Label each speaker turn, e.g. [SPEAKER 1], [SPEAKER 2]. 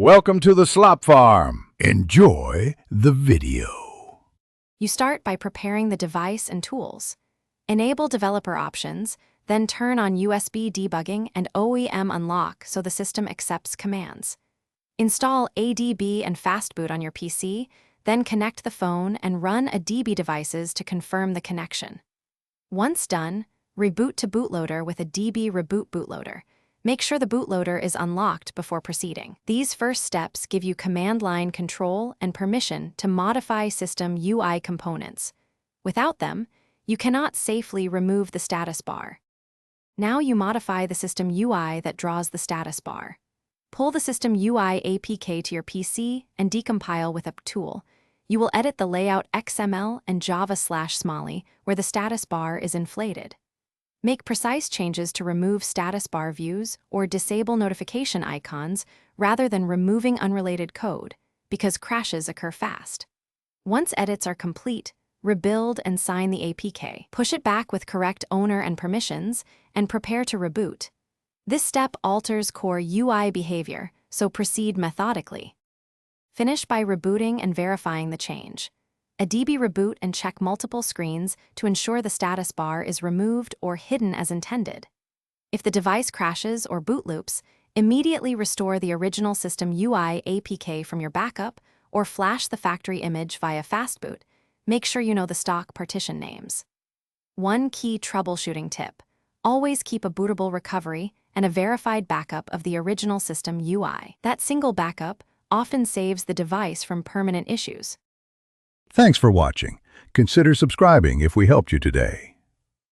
[SPEAKER 1] Welcome to the slop farm. Enjoy the video.
[SPEAKER 2] You start by preparing the device and tools. Enable developer options, then turn on USB debugging and OEM unlock so the system accepts commands. Install ADB and fastboot on your PC, then connect the phone and run a DB devices to confirm the connection. Once done, reboot to bootloader with a DB reboot bootloader. Make sure the bootloader is unlocked before proceeding. These first steps give you command line control and permission to modify system UI components. Without them, you cannot safely remove the status bar. Now you modify the system UI that draws the status bar. Pull the system UI APK to your PC and decompile with a tool. You will edit the layout XML and Java/Smalley where the status bar is inflated. Make precise changes to remove status bar views or disable notification icons rather than removing unrelated code, because crashes occur fast. Once edits are complete, rebuild and sign the APK. Push it back with correct owner and permissions, and prepare to reboot. This step alters core UI behavior, so proceed methodically. Finish by rebooting and verifying the change. A DB reboot and check multiple screens to ensure the status bar is removed or hidden as intended. If the device crashes or boot loops, immediately restore the original system UI APK from your backup or flash the factory image via fastboot. Make sure you know the stock partition names. One key troubleshooting tip: always keep a bootable recovery and a verified backup of the original system UI. That single backup often saves the device from permanent issues.
[SPEAKER 1] Thanks for watching. Consider subscribing if we helped you today.